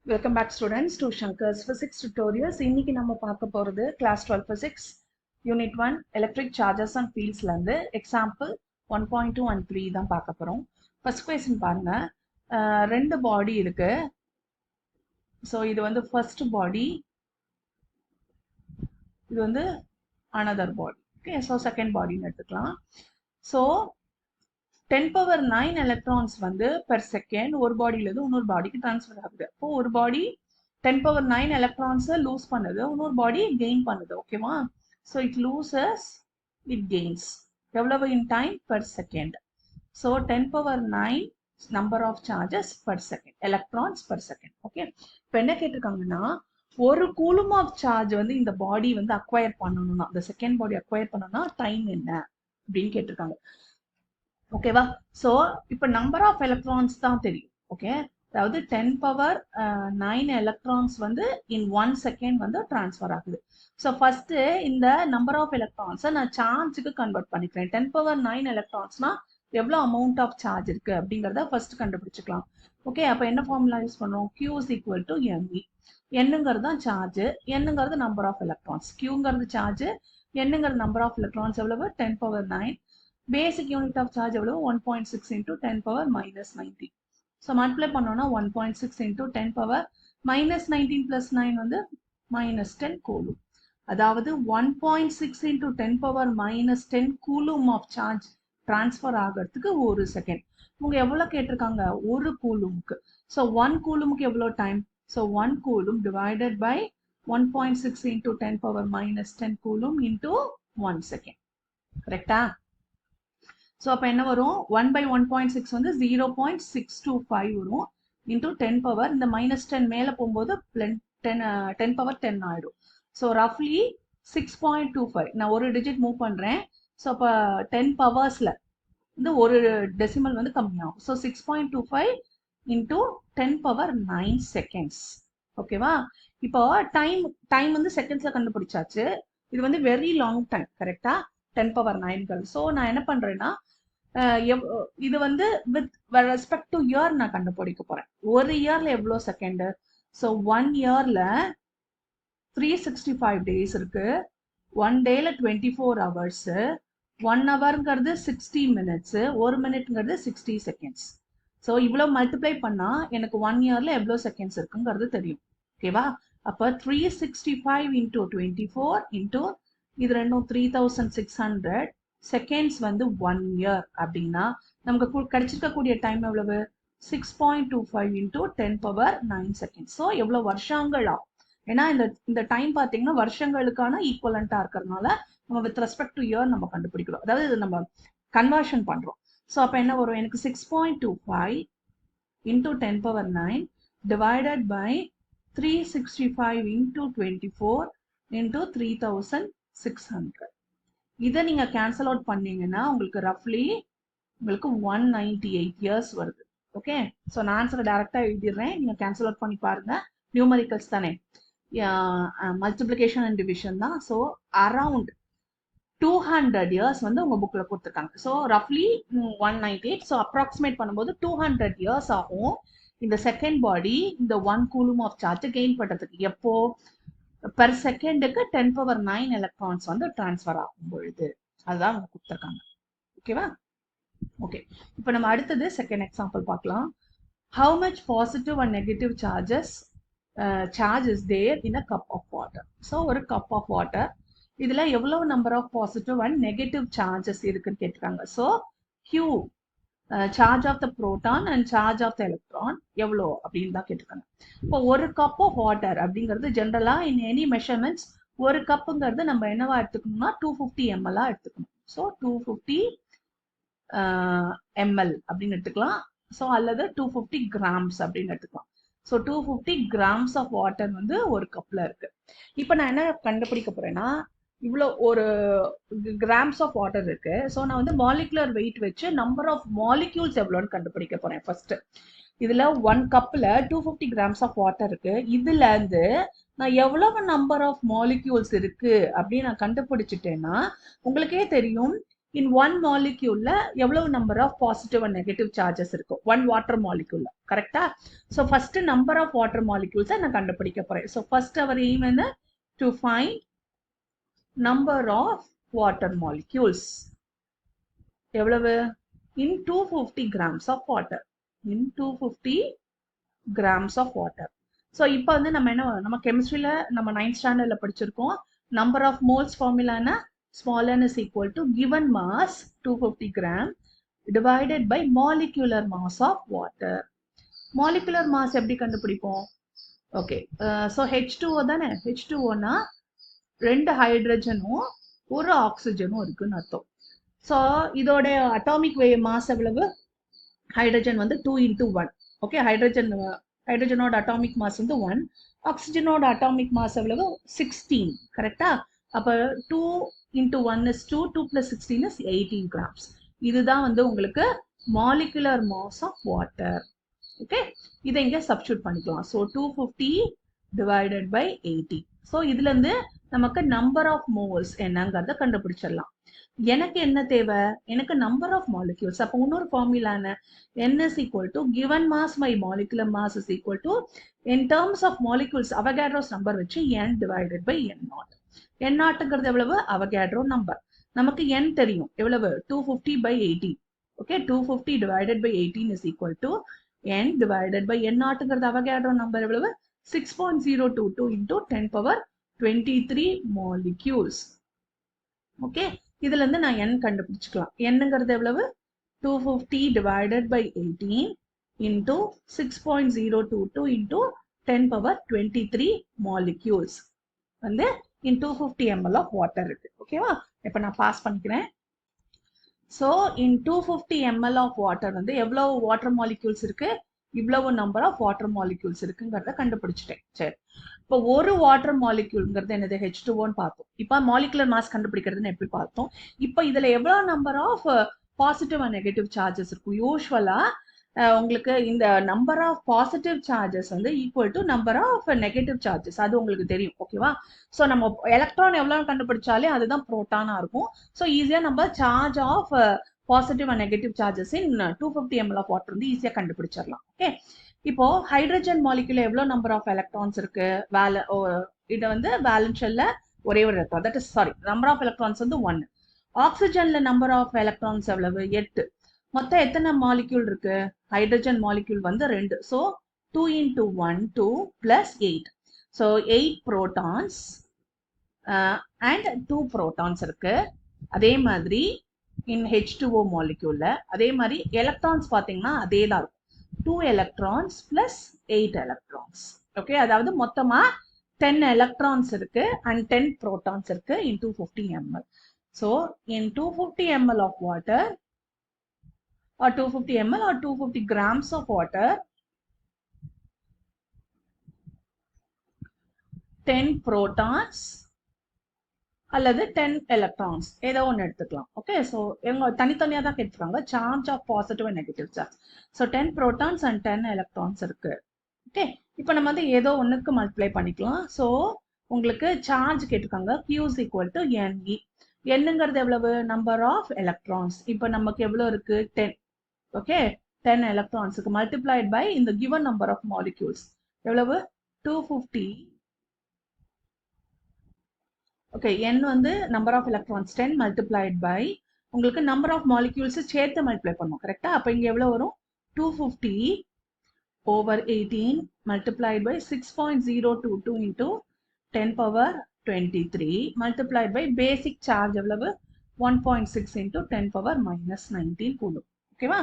Welcome back students to Shankar's Physics Tutorials. இன்னைக்கு நம்ம பார்க்க போறது class 12 Physics Unit 1 Electric Charges and Fields ல இருந்து example 1.2 and 3 தான் பார்க்க போறோம். First question பாருங்க. ரெண்டு பாடி இருக்கு. So இது வந்து first body. இது வந்து another body. Okay, so second body ன்னு எடுத்துக்கலாம். So 10 power 9 electrons வந்து per second ஒரு பாடியில இருந்து இன்னொரு பாடிக்கு ட்ரான்ஸ்ஃபர் ஆகுது. அப்போ ஒரு பாடி 10 power 9 electrons லூஸ் பண்ணுது, இன்னொரு பாடி கெயின் பண்ணுது. ஓகேவா? So it loses, it gains. எவ்வளவு இன் டைம்? per second. ஸோ 10 power 9 number of charges per second, electrons per second. Okay, இப்போ என்ன கேட்டிருக்காங்கன்னா, ஒரு கூலும் ஆஃப் சார்ஜ் வந்து இந்த பாடி வந்து அக்வயர் பண்ணணும்னா, இந்த செகண்ட் பாடி அக்வயர் பண்ணணும்னா டைம் என்ன அப்படின்னு கேட்டிருக்காங்க. ஓகேவா? ஸோ இப்போ நம்பர் ஆஃப் எலக்ட்ரான்ஸ் தான் தெரியும். ஓகே, அதாவது 10 power 9 எலக்ட்ரான்ஸ் வந்து இன் 1 செகண்ட் வந்து டிரான்ஸ்ஃபர் ஆகுது. ஸோ ஃபர்ஸ்ட் இந்த நம்பர் ஆஃப் எலக்ட்ரான்ஸை நான் சார்ஜுக்கு கன்வெர்ட் பண்ணிக்கிறேன். 10 power 9 எலக்ட்ரான்ஸ்னா எவ்வளோ அமௌண்ட் ஆஃப் சார்ஜ் இருக்கு அப்படிங்கிறத ஃபர்ஸ்ட் கண்டுபிடிச்சிக்கலாம். ஓகே, அப்போ என்ன ஃபார்முலா யூஸ் பண்ணுறோம்? Q is equal to mE. என்னங்கிறது தான் சார்ஜ், என்னங்கிறது நம்பர் ஆஃப் எலக்ட்ரான்ஸ். Qங்கிறது சார்ஜ், என்னங்கிறது நம்பர் ஆஃப் எலக்ட்ரான்ஸ் எவ்வளவு? 10 power 9. Basic unit of charge எவ்வளவு? 1.6 into 10 power minus 19. So multiply பண்ணோம்னா 1.6 into 10 power minus 19 plus 9 வந்து minus 10 coulomb. அதாவது 1.6 into 10 power minus 10 coulomb of charge transfer ஆகிறதுக்கு ஒரு second. உங்க எவ்வளவு கேட்டிருக்காங்க? ஒரு கூலும்க்கு. So 1 கூலும்க்கு எவ்வளவு time? So 1 coulomb divided by 1.6 into 10 power minus 10 coulomb into 1 second. கரெக்டா? ஸோ அப்போ என்ன வரும்? 1 by 1.6 வந்து 0.625 வரும் இன்டூ 10 பவர். இந்த மைனஸ் 10 மேலே போகும்போது 10 பவர் 10 ஆயிடும். ஸோ ரஃப்லி 6.25. நான் ஒரு டிஜிட் மூவ் பண்ணுறேன். ஸோ அப்போ 10 பவர்ஸில் வந்து ஒரு டெசிமல் வந்து கம்மியாகும். So 6.25 into 10 power 9 seconds. ஓகேவா? இப்போ டைம் வந்து செகண்ட்ஸில் கண்டுபிடிச்சாச்சு. இது வந்து வெரி லாங் டைம். கரெக்டா? 10 power 9. ஸோ நான் என்ன பண்றேன்னா, இது வந்து வித் ரெஸ்பெக்ட் டு இயர் நான் கண்டுபிடிக்க போறேன். ஒரு இயர்ல எவ்வளோ செகண்ட்? ஸோ 1 இயர்ல 365 டேஸ் இருக்கு. 1 டேல 24 ஹவர்ஸ். 1 ஹவர்ங்கிறது 60 minutes, 1 மினிட்ங்கிறது 60 seconds. ஸோ இவ்வளோ மல்டிப்ளை பண்ணா எனக்கு 1 இயர்ல எவ்வளோ செகண்ட்ஸ் இருக்குங்கிறது தெரியும். ஓகேவா? அப்போ 365 இன்டூ 24 இன்டூ இது ரெண்டும் 3600 செகண்ட்ஸ் வந்து 1 இயர் அப்படின்னா நமக்கு கிடைச்சிருக்கக்கூடிய டைம் எவ்வளவு? 6.25 இன்டூ 10 பவர் 9 செகண்ட்ஸ். ஸோ எவ்வளவு வருஷங்கள் ஆகும்? ஏன்னா இந்த டைம் பார்த்தீங்கன்னா வருஷங்களுக்கான ஈக்குவலண்டா இருக்கிறதுனால நம்ம வித் ரெஸ்பெக்ட் டு இயர் நம்ம கண்டுபிடிக்கிறோம். அதாவது இது நம்ம கன்வர்ஷன் பண்றோம். ஸோ அப்போ என்ன வரும்? எனக்கு 6.25 into 10 power 9 divided by 365 into 24 into 3600. இதை நீங்க கேன்சல் அவுட் பண்ணீங்கன்னா உங்களுக்கு ரஃப்லி உங்களுக்கு 198 இயர்ஸ் வருது. ஓகே, ஸோ நான் ஆன்சரை டைரக்டா எழுதிடுறேன். நீங்க கேன்சல் அவுட் பண்ணி பாருங்க. நியூமரிக்கல்ஸ் தானே, மல்டிப்ளிகேஷன் அண்ட் டிவிஷன் தான். ஸோ அரவுண்ட் 200 இயர்ஸ் வந்து உங்க புக்ல கொடுத்துருக்காங்க. ஸோ ரஃப்லி 198. ஸோ அப்ராக்சிமேட் பண்ணும்போது 200 இயர்ஸ் ஆகும் இந்த செகண்ட் பாடி இந்த 1 கூலும் ஆஃப் சார்ஜ் கெயின் பண்றதுக்கு. எப்போ? பெர் செகண்டுக்கு 10 power 9 எலக்ட்ரான்ஸ் வந்து டிரான்ஸ்ஃபர் ஆகும் பொழுது. அதுதான் அவங்க கொடுத்துருக்காங்க. ஓகேவா? ஓகே, இப்போ நம்ம அடுத்தது செகண்ட் எக்ஸாம்பிள் பார்க்கலாம். How much positive and negative charge is there in a cup of water. So ஒரு கப் ஆஃப் வாட்டர், இதுல எவ்வளவு number of positive and negative charges இருக்குன்னு கேட்டிருக்காங்க. So Q charge of the proton and charge of the electron எவ்வளோ அப்படின்னு தான் கேட்டிருக்காங்க. இப்போ ஒரு கப் ஆஃப் வாட்டர் அப்படிங்கிறது ஜென்ரலா இன் எனி மெஷர்மெண்ட்ஸ் ஒரு கப்புங்கிறது நம்ம என்னவா எடுத்துக்கணும்னா 250 ml எடுத்துக்கணும். ஸோ 250 ml அப்படின்னு எடுத்துக்கலாம். ஸோ அல்லது 250 கிராம்ஸ் அப்படின்னு எடுத்துக்கலாம். ஸோ 250 கிராம்ஸ் ஆஃப் வாட்டர் வந்து ஒரு கப்ல இருக்கு. இப்போ நான் என்ன கண்டுபிடிக்க போறேன்னா, இவ்வளோ ஒரு கிராம்ஸ் ஆஃப் வாட்டர் இருக்கு. ஸோ நான் வந்து மாலிகுலர் வெயிட் வச்சு நம்பர் ஆஃப் மாலிக்யூல்ஸ் எவ்வளோன்னு கண்டுபிடிக்க போறேன். ஃபர்ஸ்ட் இதுல 1 கப்ல 250 கிராம்ஸ் ஆஃப் வாட்டர் இருக்கு. இதுல இருந்து நான் எவ்வளவு நம்பர் ஆஃப் மாலிக்யூல்ஸ் இருக்கு அப்படின்னு நான் கண்டுபிடிச்சிட்டேன்னா உங்களுக்கே தெரியும் இன் ஒன் மாலிக்யூல்ல எவ்வளவு number of positive and negative charges இருக்கும் ஒன் வாட்டர் மாலிக்யூல்ல கரெக்டா so first number of water மாலிக்யூல்ஸை நான் கண்டுபிடிக்க போறேன் ஸோ ஃபர்ஸ்ட் அவர் எய்ம் என்ன to find number of water molecules எவ்வளவு in 250 grams of water in 250 grams of water so இப்போ வந்து நம்ம கெமிஸ்ட்ரியில நம்ம 9th ஸ்டாண்டர்ட்ல படிச்சிருக்கோம் number of moles formula na small n is equal to given mass 250 gram divided by molecular mass of water molecular mass எப்படி கண்டுபிடிப்போம் okay so H2O தானே H2O னா ரெண்டு ஹைட்ரஜனும் ஒரு ஆக்சிஜனும் இருக்குன்னு அர்த்தம் ஸோ இதோட அட்டாமிக் மாஸ் எவ்வளவு ஹைட்ரஜன் வந்து 2 into 1 ஓகே ஹைட்ரஜனோட அட்டாமிக் மாஸ் வந்து 1 ஆக்சிஜனோட அட்டாமிக் மாஸ் எவ்வளவு 16 கரெக்டா அப்போ 2 into 1 is 2 2 plus 16 is 18 grams இதுதான் வந்து உங்களுக்கு molecular mass of water okay இதை இங்கே சப்ஸ்டியூட் பண்ணிக்கலாம் ஸோ 250 divided by 80 ஸோ இதுல இருந்து நமக்கு நம்பர் ஆஃப் மோல்ஸ் என்னங்கிறத கண்டுபிடிச்சிடலாம் எனக்கு என்ன தேவை எனக்கு நம்பர் ஆஃப் மாலிக்யூல்ஸ் அப்போ இன்னொரு ஃபார்முலா என்ன n is equal to given mass by molecular mass is equal to in terms of molecules Avogadro's number வச்சு n divided by n naught n நாட்ங்கிறது எவ்வளவு அவகேட்ரோ நம்பர் நமக்கு n தெரியும் எவ்வளவு 250 by 18 okay 250 divided by 18 is equal to n divided by n நாட்ங்கிறது Avogadro number எவ்வளவு 6.022 into 10 power 23 molecules okay இதுல இருந்து நான் n கண்டுபிடிச்சுக்கலாம் என்னங்கிறது எவ்வளவு 250 divided by 18 into 6.022 into 10 power 23 molecules வந்து in 250 ml of water இருக்கு ஓகேவா இப்போ நான் பாஸ் பண்ணிக்கிறேன் so in 250 ml of water வந்து எவ்வளவு வாட்டர் மாலிக்யூல்ஸ் இருக்கு இவ்வளவு நம்பர் ஆஃப் வாட்டர் மாலிக்யூல்ஸ் இருக்குங்கிறத கண்டுபிடிச்சிட்டேன் சரி இப்போ ஒரு வாட்டர் மாலிக்யூல்ங்கிறது என்னது H2O பார்த்தோம் இப்போ மாலிகுலர் மாஸ் கண்டுபிடிக்கிறதுன்னு எப்படி பார்த்தோம் இப்போ இதுல எவ்வளவு number of positive and negative charges இருக்கும் யூஸ்வலா உங்களுக்கு இந்த நம்பர் ஆஃப் பாசிட்டிவ் சார்ஜஸ் வந்து equal to number of negative charges அது உங்களுக்கு தெரியும் ஓகேவா ஸோ நம்ம எலக்ட்ரான் எவ்வளவு கண்டுபிடிச்சாலே அதுதான் புரோட்டானா இருக்கும் ஸோ ஈஸியா நம்ம charge of positive and negative charges in 250 ml of water வந்து ஈஸியா கண்டுபிடிச்சிடலாம் ஓகே இப்போ ஹைட்ரஜன் மாலிகுல எவ்வளவு நம்பர் ஆஃப் எலக்ட்ரான்ஸ் இருக்கு இது வந்து வேலன்ஸ் ஷெல்ல ஒரே ஒரு electron that is sorry number of electrons வந்து 1 ஆக்சிஜன்ல நம்பர் ஆஃப் எலக்ட்ரான்ஸ் எவ்வளவு 8 மொத்தம் எத்தனை மாலிக்யூல் இருக்கு ஹைட்ரஜன் மாலிக்யூல் வந்து 2 so 2 into 1 2 plus 8 so 8 protons and 2 protons இருக்கு அதே மாதிரி in H2O molecule அதே மாதிரி எலக்ட்ரான்ஸ் பாத்தீங்கன்னா அதே தான் இருக்கும் 2 electrons plus 8 electrons ஓகே அதாவது மொத்தமா 10 electrons இருக்கு and 10 protons இருக்கு in 250 ml so in 250 ml of water or 250 ml or 250 grams of water 10 protons அல்லது 10 electrons ஏதோ ஒன்று எடுத்துக்கலாம் ஓகே ஸோ எங்க தனித்தனியாக தான் கேட்டுருக்காங்க charge of positive and negative charge so 10 protons and 10 electrons இருக்கு ஓகே இப்போ நம்ம வந்து ஏதோ ஒன்றுக்கு மல்டிப்ளை பண்ணிக்கலாம் ஸோ உங்களுக்கு சார்ஜ் கேட்டிருக்காங்க Q is equal to NE என்னங்கிறது எவ்வளவு நம்பர் ஆஃப் எலக்ட்ரான்ஸ் இப்போ நமக்கு எவ்வளோ இருக்கு 10 ஓகே 10 electronsக்கு மல்டிப்ளைட் பை இந்த given நம்பர் ஆஃப் மாலிக்யூல்ஸ் எவ்வளவு 250 ஓகே n வந்து number of electrons 10 multiplied by உங்களுக்கு நம்பர் ஆஃப் மாலிக்யூல்ஸ் சேர்த்து மல்டிப்ளை பண்ணும் கரெக்டா அப்போ இங்க எவ்வளவு வரும் 250 over 18 multiplied by 6.022 into 10 power 23 multiplied by basic charge எவ்வளவு 1.6 into 10 power minus 19 கூடும் ஓகேவா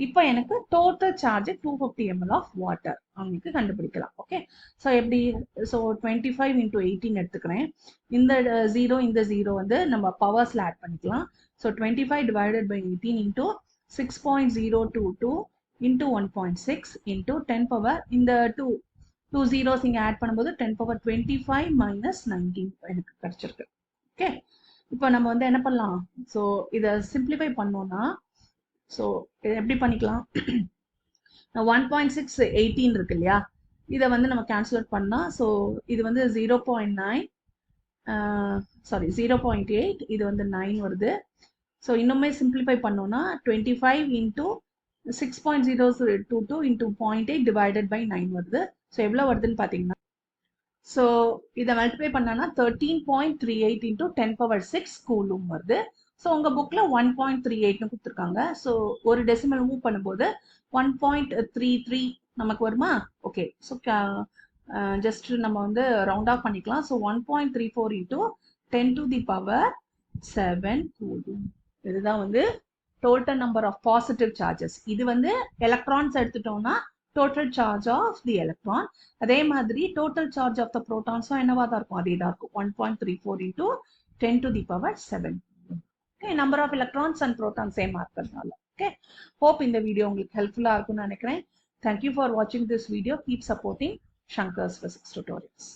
இப்போ எனக்கு total charge 250 ml of water அவங்களுக்கு கண்டுபிடிக்கலாம் ஓகே ஸோ எப்படி ஸோ 25 into 18 எடுத்துக்கிறேன் இந்த 0 இந்த 0 வந்து நம்ம பவர்ஸ்ல ஆட் பண்ணிக்கலாம் so 25 divided by 18 into 6.022 into 1.6 into 10 power இந்த 2 zeros இங்க ஆட் பண்ணும்போது 10 power 25 minus 19 எனக்கு கிடைச்சிருக்கு ஓகே இப்போ நம்ம வந்து என்ன பண்ணலாம் ஸோ இதை சிம்பிளிஃபை பண்ணோம்னா ஸோ இதை எப்படி பண்ணிக்கலாம் 1.6 18 இருக்கு இல்லையா இதை வந்து நம்ம கேன்சல் அவுட் பண்ணா ஸோ இது வந்து 0.9 சாரி 0.8 இது வந்து 9 வருது ஸோ இன்னுமே சிம்பிளிஃபை பண்ணோம்னா 25 into 6.022 into 0.8 divided by 9 வருது. ஸோ எவ்வளோ வருதுன்னு பார்த்தீங்கன்னா ஸோ இதை மல்டிப்ளை பண்ணானா 13.38 into 10 power 6 கூலும் வருது. ஸோ உங்கள் புக்கில் 1.38னு கொடுத்துருக்காங்க. ஸோ ஒரு டெசிமல் மூவ் பண்ணும்போது 1.33 நமக்கு வருமா? ஓகே. ஸோ ஜஸ்ட் நம்ம வந்து ரவுண்ட் ஆஃப் பண்ணிக்கலாம். So 1.34 into 10 to the power 7 coulomb. இதுதான் வந்து total number of positive charges. இது வந்து எலக்ட்ரான்ஸ் எடுத்துட்டோம்னா total charge of the electron. அதே மாதிரி total charge of the protons என்னவா தான் இருக்கும்? அதே தான் இருக்கும். 1.34 into 10 to the power 7. Okay, number of electrons and protons same இருக்கிறதுனால. Okay, hope இந்த வீடியோ உங்களுக்கு ஹெல்ப்ஃபுல்லா இருக்கும்னு நினைக்கிறேன். Thank you for watching this video. Keep supporting Shankar's Physics Tutorials.